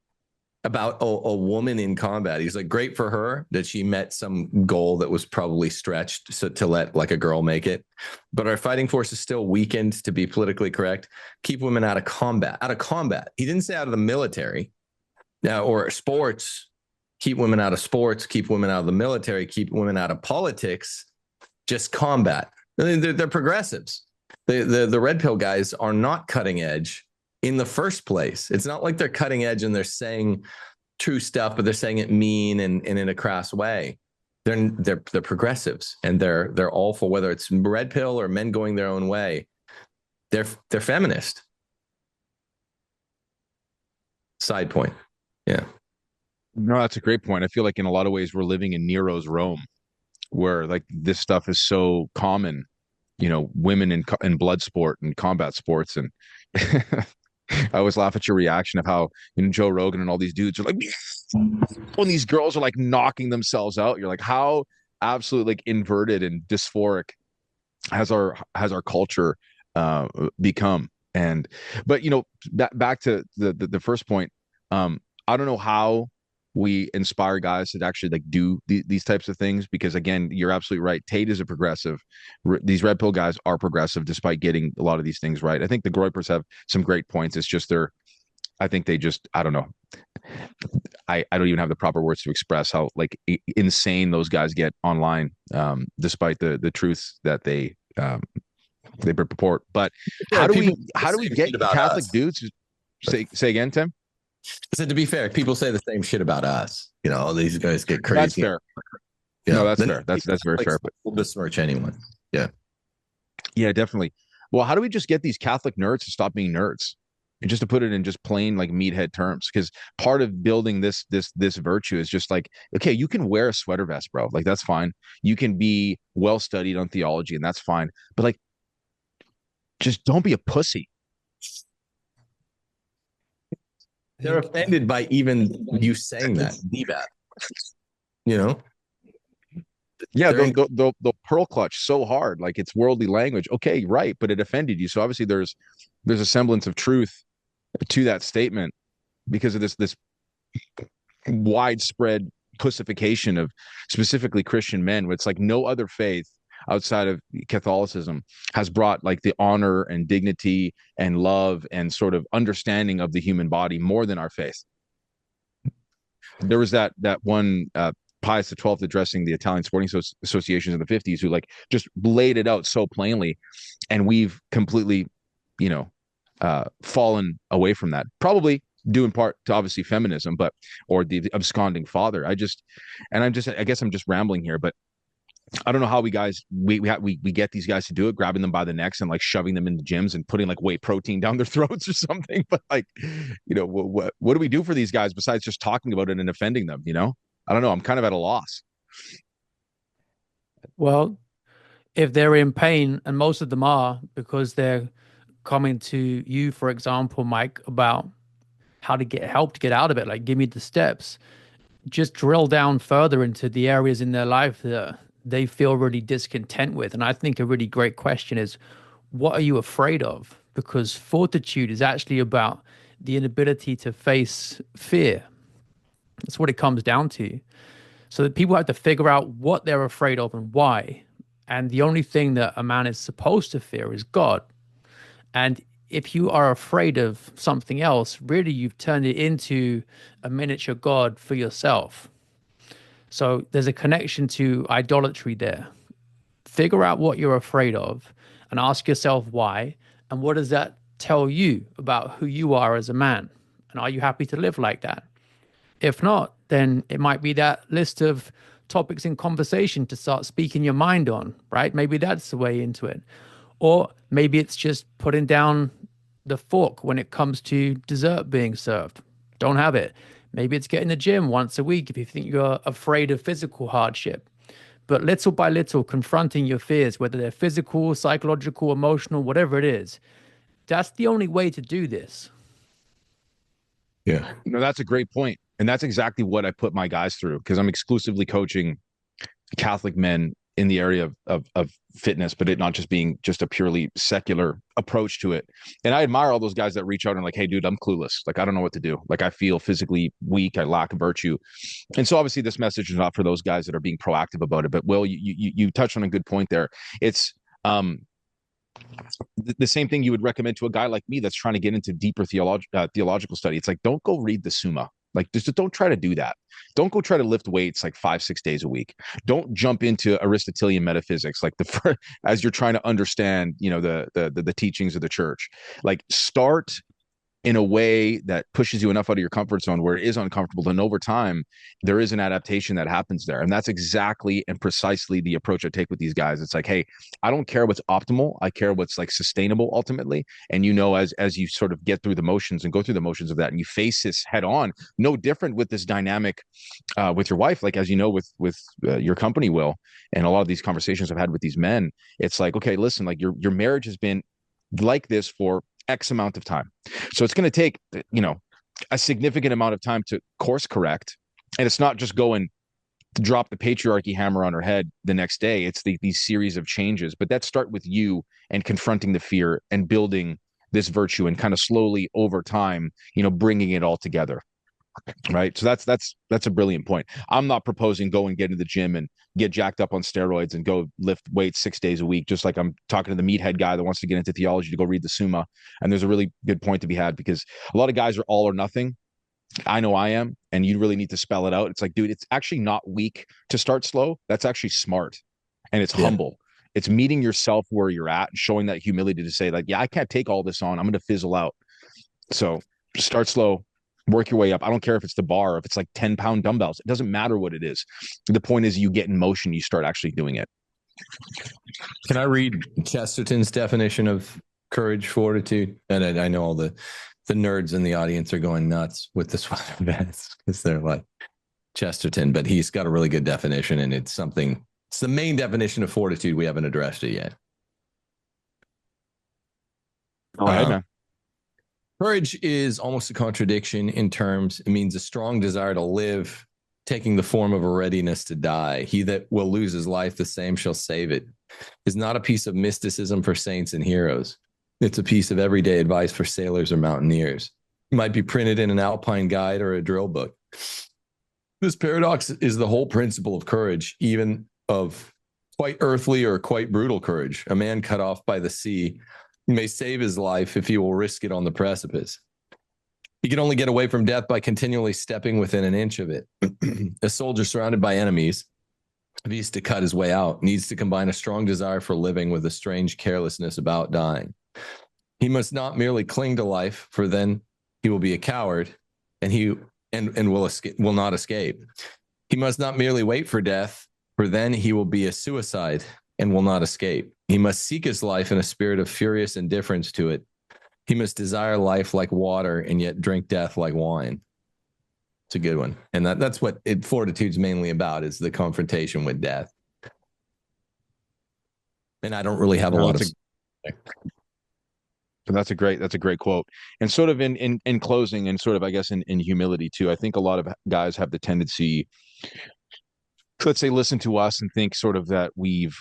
about a woman in combat. He's like, great for her that she met some goal that was probably stretched to let like a girl make it. But our fighting force is still weakened, to be politically correct. Keep women out of combat. He didn't say out of the military or sports. Keep women out of sports, keep women out of the military, keep women out of politics, just combat. I mean, they're progressives. The red pill guys are not cutting edge in the first place. It's not like they're cutting edge and they're saying true stuff, but they're saying it mean and in a crass way. They're progressives, and they're all for, whether it's red pill or men going their own way. They're feminist. Side point. Yeah. No, that's a great point. I feel like in a lot of ways we're living in Nero's Rome, where like this stuff is so common, women in blood sport and combat sports. And I always laugh at your reaction of how, Joe Rogan and all these dudes are like, when these girls are like knocking themselves out, you're like, how absolutely like inverted and dysphoric has our culture become? But back to the first point. I don't know how we inspire guys to actually like do these types of things, because again, you're absolutely right. Tate is a progressive. These red pill guys are progressive despite getting a lot of these things right. I think the Groypers have some great points. It's just I think they just, I don't know. I don't even have the proper words to express how like insane those guys get online, despite the truths that they purport. But how do we get Catholic dudes? Say again, Tim? I said, to be fair, people say the same shit about us. These guys get crazy. That's fair. No, that's fair. That's very fair. But we'll besmirch anyone. Yeah. Yeah, definitely. Well, how do we just get these Catholic nerds to stop being nerds? And just to put it in just plain like meathead terms, because part of building this virtue is just like, okay, you can wear a sweater vest, bro. Like that's fine. You can be well studied on theology, and that's fine. But like, just don't be a pussy. They're offended by even you saying that. Yeah, they'll pearl clutch so hard, like it's worldly language. Okay, right, but it offended you. So obviously there's a semblance of truth to that statement because of this widespread pussification of specifically Christian men, where it's like no other faith outside of Catholicism has brought like the honor and dignity and love and sort of understanding of the human body more than our faith. There was that one Pius XII addressing the Italian sporting associations in the 50s, who like just laid it out so plainly, and we've completely, fallen away from that. Probably due in part to obviously feminism, or the absconding father. I guess I'm just rambling here, but I don't know how we get these guys to do it, grabbing them by the necks and like shoving them into gyms and putting like whey protein down their throats or something. But like, what do we do for these guys besides just talking about it and offending them? I don't know. I'm kind of at a loss. Well, if they're in pain, and most of them are, because they're coming to you, for example, Mike, about how to get help to get out of it, like give me the steps, just drill down further into the areas in their life that they feel really discontent with. And I think a really great question is, what are you afraid of? Because fortitude is actually about the inability to face fear. That's what it comes down to. So that people have to figure out what they're afraid of and why. And the only thing that a man is supposed to fear is God. And if you are afraid of something else, really you've turned it into a miniature God for yourself. So there's a connection to idolatry there. Figure out what you're afraid of and ask yourself why. And what does that tell you about who you are as a man? And are you happy to live like that? If not, then it might be that list of topics in conversation to start speaking your mind on, right? Maybe that's the way into it. Or maybe it's just putting down the fork when it comes to dessert being served. Don't have it. Maybe it's getting the gym once a week if you think you're afraid of physical hardship. But little by little, confronting your fears, whether they're physical, psychological, emotional, whatever it is, that's the only way to do this. Yeah. That's a great point. And that's exactly what I put my guys through, because I'm exclusively coaching Catholic men in the area of fitness, but it not just being just a purely secular approach to it. And I admire all those guys that reach out and like, hey, dude, I'm clueless. Like, I don't know what to do. Like, I feel physically weak. I lack virtue. And so obviously this message is not for those guys that are being proactive about it. But Will, you touched on a good point there. It's the same thing you would recommend to a guy like me that's trying to get into deeper theological study. It's like, don't go read the Summa. Like, just don't try to do that. Don't go try to lift weights like 5, 6 days a week. Don't jump into Aristotelian metaphysics like as you're trying to understand, the teachings of the church. Like, start in a way that pushes you enough out of your comfort zone where it is uncomfortable. And over time, there is an adaptation that happens there. And that's exactly and precisely the approach I take with these guys. It's like, hey, I don't care what's optimal. I care what's like sustainable ultimately. And as you sort of get through the motions and go through the motions of that and you face this head on, no different with this dynamic with your wife, like, as you know, with your company, Will, and a lot of these conversations I've had with these men, it's like, okay, listen, like your marriage has been like this for X amount of time. So it's going to take, a significant amount of time to course correct. And it's not just going to drop the patriarchy hammer on her head the next day. It's these series of changes, but that start with you and confronting the fear and building this virtue and kind of slowly over time, bringing it all together. Right. So that's a brilliant point. I'm not proposing go and get into the gym and get jacked up on steroids and go lift weights 6 days a week, just like I'm talking to the meathead guy that wants to get into theology to go read the Summa. And there's a really good point to be had because a lot of guys are all or nothing. I know I am, and you really need to spell it out. It's like, dude, it's actually not weak to start slow. That's actually smart. And it's humble. It's meeting yourself where you're at and showing that humility to say, like, yeah, I can't take all this on. I'm going to fizzle out. So start slow, work your way up. I don't care if it's the bar, if it's like 10-pound dumbbells. It doesn't matter what it is. The point is you get in motion, you start actually doing it. Can I read Chesterton's definition of courage, fortitude? And I know all the nerds in the audience are going nuts with this one because they're like Chesterton, but he's got a really good definition, and it's the main definition of fortitude. We haven't addressed it yet. Go ahead, man. Courage is almost a contradiction in terms. It means a strong desire to live, taking the form of a readiness to die. He that will lose his life, the same shall save it. Is not a piece of mysticism for saints and heroes. It's a piece of everyday advice for sailors or mountaineers. It might be printed in an alpine guide or a drill book. This paradox is the whole principle of courage, even of quite earthly or quite brutal courage. A man cut off by the sea may save his life if he will risk it on the precipice. He can only get away from death by continually stepping within an inch of it. A soldier surrounded by enemies, if he's to cut his way out, needs to combine a strong desire for living with a strange carelessness about dying. He must not merely cling to life, for then he will be a coward and will not escape. He must not merely wait for death, for then he will be a suicide and will not escape. He must seek his life in a spirit of furious indifference to it. He must desire life like water and yet drink death like wine. It's a good one. And that's what Fortitude's mainly about, is the confrontation with death. And I don't really have a lot of... That's a great quote. And sort of in closing, and sort of, I guess, in humility too, I think a lot of guys have the tendency, let's say, listen to us and think sort of that we've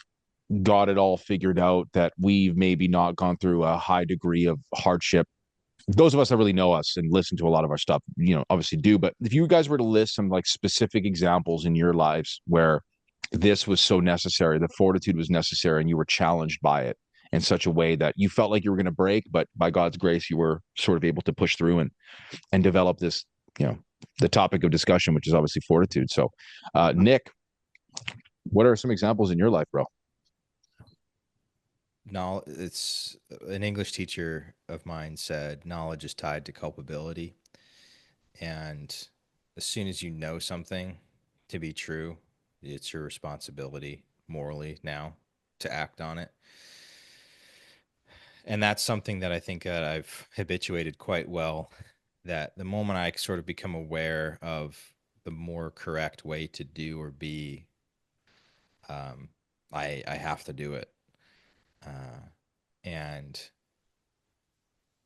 got it all figured out, that we've maybe not gone through a high degree of hardship. Those of us that really know us and listen to a lot of our stuff, obviously do. But if you guys were to list some like specific examples in your lives where this was so necessary, the fortitude was necessary, and you were challenged by it in such a way that you felt like you were going to break, but by God's grace, you were sort of able to push through and develop this, the topic of discussion, which is obviously fortitude. So, Nick, what are some examples in your life, bro? No, it's an English teacher of mine said knowledge is tied to culpability. And as soon as you know something to be true, it's your responsibility morally now to act on it. And that's something that I think that I've habituated quite well, that the moment I sort of become aware of the more correct way to do or be, I have to do it. And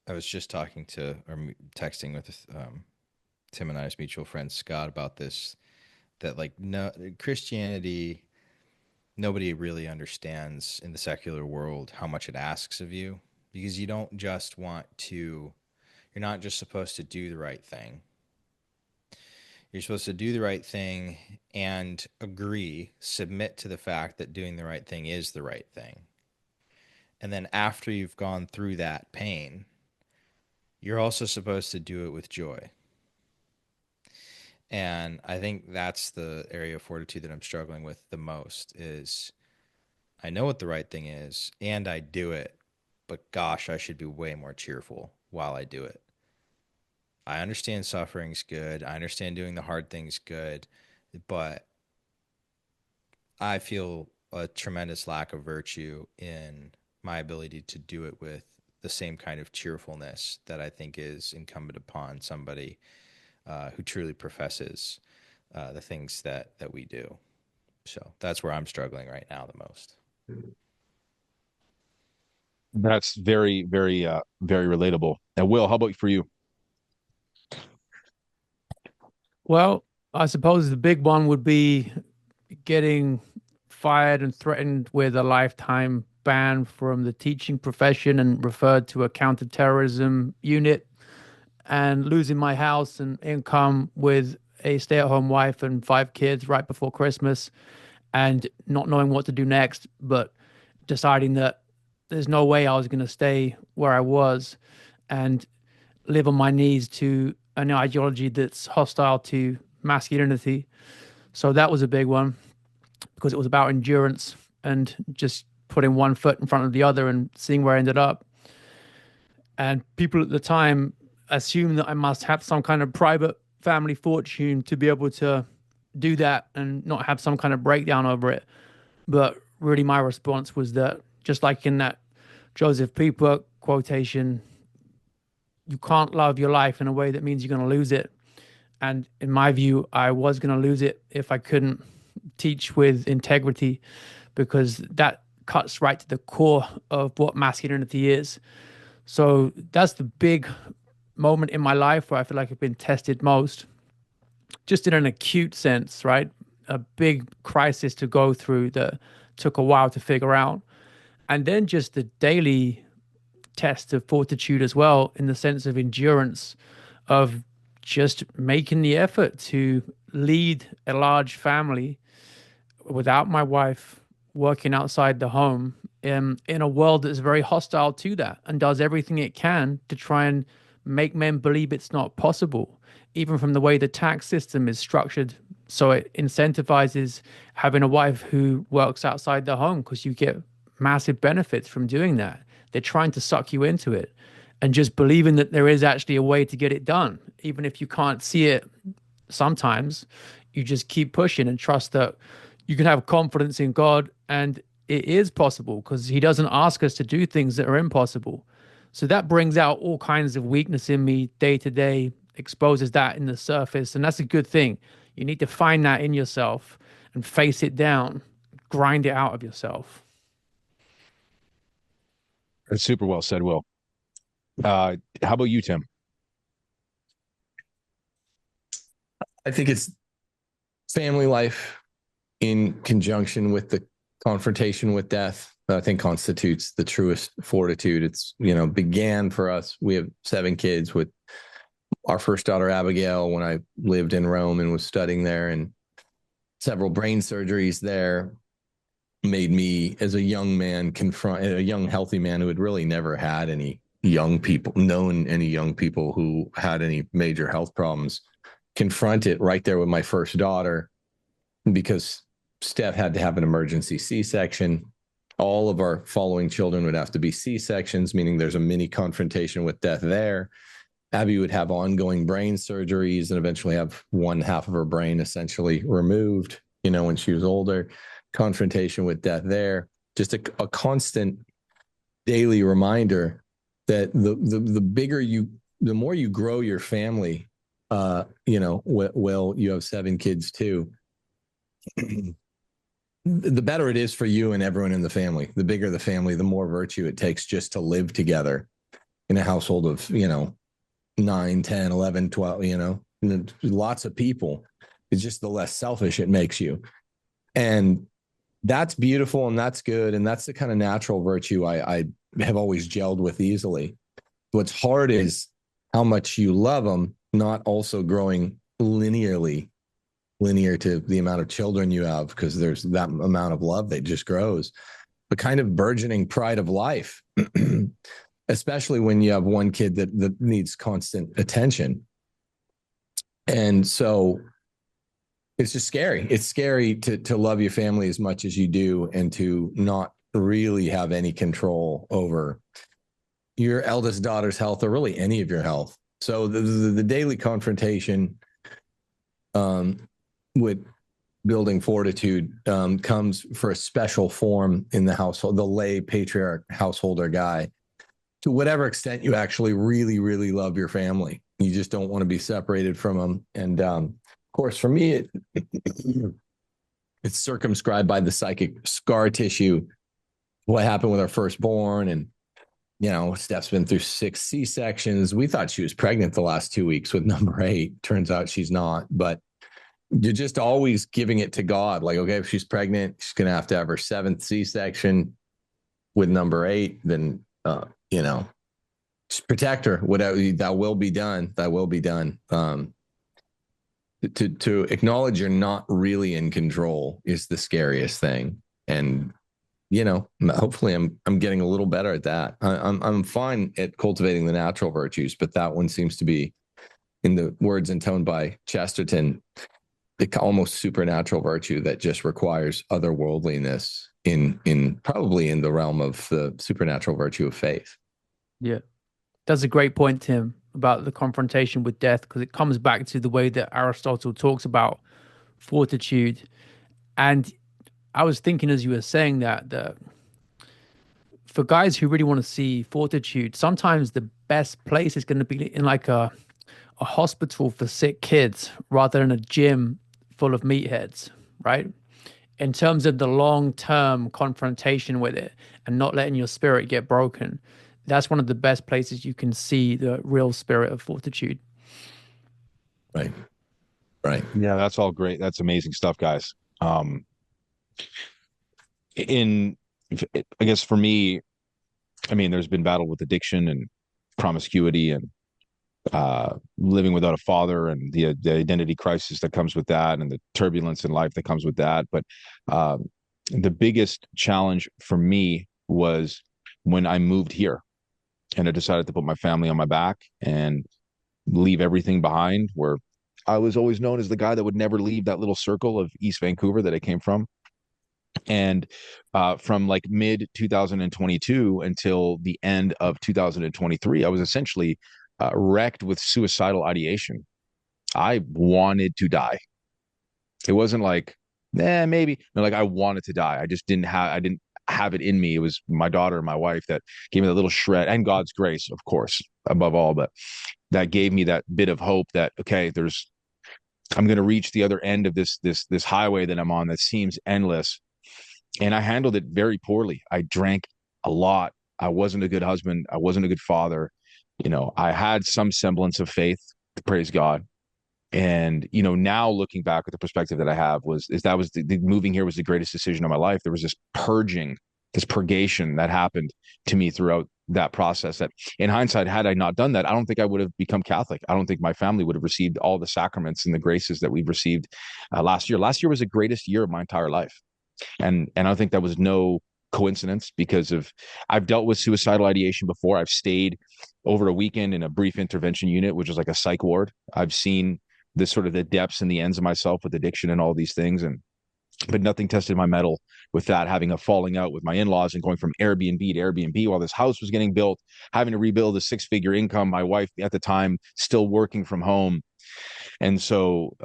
I was just talking to, or texting with Tim and I's mutual friend Scott about this, that like, no, Christianity, nobody really understands in the secular world how much it asks of you, because you don't just want to, you're not just supposed to do the right thing. You're supposed to do the right thing and submit to the fact that doing the right thing is the right thing. And then after you've gone through that pain, you're also supposed to do it with joy. And I think that's the area of fortitude that I'm struggling with the most is I know what the right thing is and I do it, but gosh, I should be way more cheerful while I do it. I understand suffering's good. I understand doing the hard things good, but I feel a tremendous lack of virtue in my ability to do it with the same kind of cheerfulness that I think is incumbent upon somebody who truly professes the things that we do. So that's where I'm struggling right now the most. That's very, very, very relatable. And Will, how about for you? Well, I suppose the big one would be getting fired and threatened with a lifetime ban from the teaching profession and referred to a counterterrorism unit, and losing my house and income with a stay-at-home wife and 5 kids right before Christmas, and not knowing what to do next, but deciding that there's no way I was going to stay where I was and live on my knees to an ideology that's hostile to masculinity. So that was a big one because it was about endurance and just putting one foot in front of the other and seeing where I ended up. And people at the time assumed that I must have some kind of private family fortune to be able to do that and not have some kind of breakdown over it. But really, my response was that, just like in that Joseph Pieper quotation, you can't love your life in a way that means you're going to lose it. And in my view, I was going to lose it if I couldn't teach with integrity, because that cuts right to the core of what masculinity is. So that's the big moment in my life where I feel like I've been tested most, just in an acute sense, right? A big crisis to go through that took a while to figure out. And then just the daily test of fortitude as well, in the sense of endurance, of just making the effort to lead a large family without my wife, working outside the home in a world that's very hostile to that and does everything it can to try and make men believe it's not possible, even from the way the tax system is structured. So it incentivizes having a wife who works outside the home because you get massive benefits from doing that. They're trying to suck you into it, and just believing that there is actually a way to get it done, even if you can't see it sometimes. You just keep pushing and trust that you can have confidence in God and it is possible, because he doesn't ask us to do things that are impossible. So that brings out all kinds of weakness in me day to day, exposes that in the surface. And that's a good thing. You need to find that in yourself and face it down, grind it out of yourself. That's super well said, Will. How about you, Tim? I think it's family life in conjunction with the confrontation with death that I think constitutes the truest fortitude. It's, began for us. We have 7 kids with our first daughter, Abigail, when I lived in Rome and was studying there, and several brain surgeries there made me, as a young man, confront a young, healthy man who had really never had any known any young people who had any major health problems, confront it right there with my first daughter, because Steph had to have an emergency C-section. All of our following children would have to be C-sections, meaning there's a mini confrontation with death there. Abby would have ongoing brain surgeries and eventually have one half of her brain essentially removed, when she was older. Confrontation with death there. Just a constant daily reminder that the more you grow your family, you have 7 kids too, the better it is for you and everyone in the family. The bigger the family, the more virtue it takes just to live together in a household of, 9, 10, 11, 12, lots of people. It's just the less selfish it makes you. And that's beautiful and that's good. And that's the kind of natural virtue I have always gelled with easily. What's hard is how much you love them, not also growing linear to the amount of children you have, because there's that amount of love that just grows, but kind of burgeoning pride of life, especially when you have one kid that needs constant attention. And so it's just scary. It's scary to love your family as much as you do and to not really have any control over your eldest daughter's health or really any of your health. So the daily confrontation with building fortitude comes for a special form in the household, the lay patriarch householder guy. To whatever extent you actually really, really love your family, you just don't want to be separated from them. And of course, for me, it's circumscribed by the psychic scar tissue. What happened with our firstborn, and Steph's been through 6 C-sections. We thought she was pregnant the last 2 weeks with number 8. Turns out she's not, but you're just always giving it to God. Like, okay, if she's pregnant, she's going to have her 7th C-section with number 8. Then, just protect her. Whatever, that will be done. That will be done. To acknowledge you're not really in control is the scariest thing. And hopefully I'm getting a little better at that. I'm fine at cultivating the natural virtues, but that one seems to be, in the words intoned by Chesterton, the almost supernatural virtue that just requires otherworldliness in probably in the realm of the supernatural virtue of faith. Yeah, that's a great point, Tim, about the confrontation with death, because it comes back to the way that Aristotle talks about fortitude. And I was thinking as you were saying that for guys who really want to see fortitude, sometimes the best place is going to be in like a hospital for sick kids rather than a gym full of meatheads, right? In terms of the long-term confrontation with it and not letting your spirit get broken, that's one of the best places you can see the real spirit of fortitude. Right. Yeah, that's all great. That's amazing stuff, guys. I guess for me, I mean, there's been battle with addiction and promiscuity and living without a father and the identity crisis that comes with that and the turbulence in life that comes with that. But the biggest challenge for me was when I moved here and I decided to put my family on my back and leave everything behind, where I was always known as the guy that would never leave that little circle of East Vancouver that I came from. And from like mid 2022 until the end of 2023, I was essentially wrecked with suicidal ideation. I wanted to die. It wasn't like, maybe. No, like I wanted to die. I didn't have it in me. It was my daughter and my wife that gave me that little shred, and God's grace, of course, above all, but that gave me that bit of hope that, okay, I'm going to reach the other end of this highway that I'm on that seems endless. And I handled it very poorly. I drank a lot. I wasn't a good husband. I wasn't a good father. I had some semblance of faith, praise God. And, now looking back with the perspective that I have that was the moving here was the greatest decision of my life. There was this purgation that happened to me throughout that process that, in hindsight, had I not done that, I don't think I would have become Catholic. I don't think my family would have received all the sacraments and the graces that we've received last year. Last year was the greatest year of my entire life. And I think that was no coincidence, because I've dealt with suicidal ideation before. I've stayed over a weekend in a brief intervention unit, which is like a psych ward. I've seen this sort of the depths and the ends of myself with addiction and all these things. But nothing tested my mettle with that, having a falling out with my in-laws and going from Airbnb to Airbnb while this house was getting built, having to rebuild a 6-figure income, my wife at the time still working from home. And so,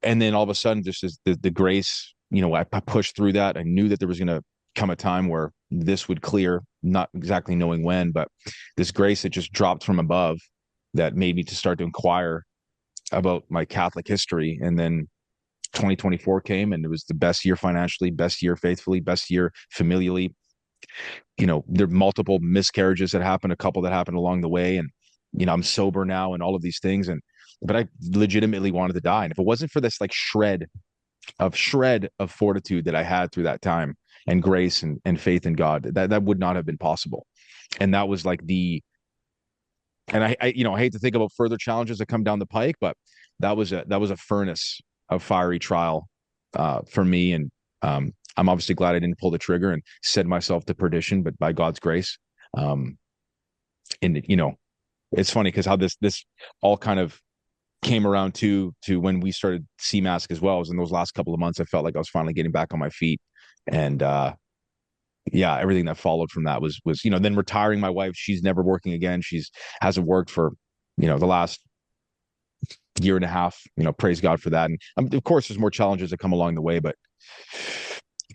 and then all of a sudden, just as the grace, I pushed through that. I knew that there was going to come a time where this would clear, not exactly knowing when, but this grace that just dropped from above that made me to start to inquire about my Catholic history. And then 2024 came, and it was the best year financially, best year faithfully, best year familially. There are multiple miscarriages that happened, a couple that happened along the way. And, I'm sober now and all of these things. But I legitimately wanted to die. And if it wasn't for this like shred of fortitude that I had through that time, and grace and faith in God, that would not have been possible. And that was like and I hate to think about further challenges that come down the pike, but that was a furnace of fiery trial for me. And I'm obviously glad I didn't pull the trigger and send myself to perdition, but by God's grace. And it's funny because how this all kind of came around to when we started Seamask as well. It was in those last couple of months I felt like I was finally getting back on my feet. And yeah, everything that followed from that was then retiring my wife. She's never working again. She's hasn't worked for the last year and a half. Praise God for that. And of course there's more challenges that come along the way, but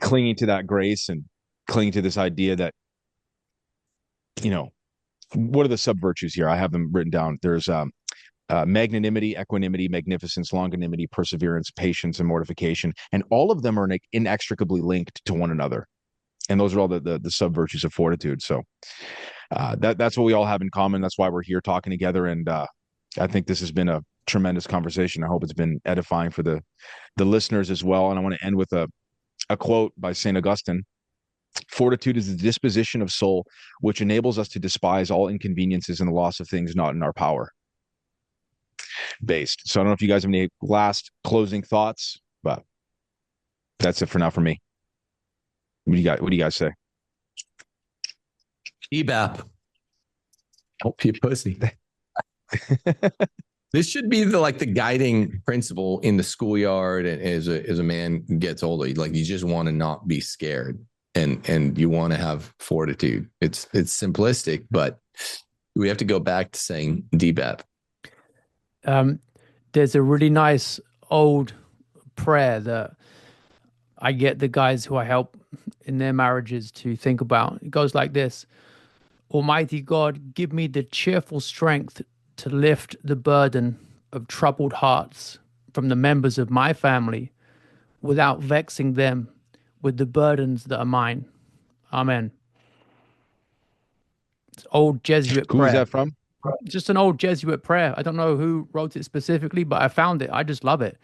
clinging to that grace and clinging to this idea that what are the sub virtues here? I have them written down. There's magnanimity, equanimity, magnificence, longanimity, perseverance, patience, and mortification. And all of them are inextricably linked to one another. And those are all the sub virtues of fortitude. So that's what we all have in common. That's why we're here talking together. And I think this has been a tremendous conversation. I hope it's been edifying for the listeners as well. And I want to end with a quote by St. Augustine. Fortitude is the disposition of soul which enables us to despise all inconveniences and the loss of things not in our power. Based. So I don't know if you guys have any last closing thoughts, but that's it for now for me. What do you guys say? EBAP. Don't be a pussy. This should be the guiding principle in the schoolyard and as a man gets older. Like, you just want to not be scared and you want to have fortitude. It's simplistic, but we have to go back to saying DBAP. There's a really nice old prayer that I get the guys who I help in their marriages to think about. It goes like this: Almighty God, give me the cheerful strength to lift the burden of troubled hearts from the members of my family without vexing them with the burdens that are mine. Amen. It's old Jesuit prayer. Who is that from? Just an old Jesuit prayer. I don't know who wrote it specifically, but I found it. I just love it.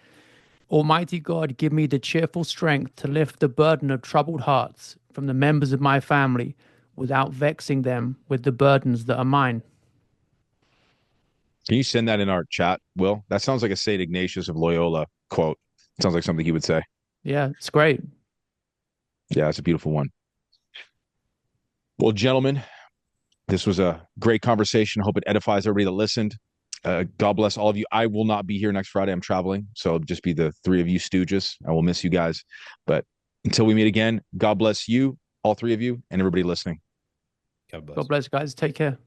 Almighty God, give me the cheerful strength to lift the burden of troubled hearts from the members of my family without vexing them with the burdens that are mine. Can you send that in our chat, Will? That sounds like a St. Ignatius of Loyola quote. It sounds like something he would say. Yeah, it's great. Yeah, it's a beautiful one. Well, gentlemen, this was a great conversation. Hope it edifies everybody that listened. God bless all of you. I will not be here next Friday. I'm traveling. So it'll just be the three of you stooges. I will miss you guys. But until we meet again, God bless you, all three of you, and everybody listening. God bless. God bless, guys. Take care.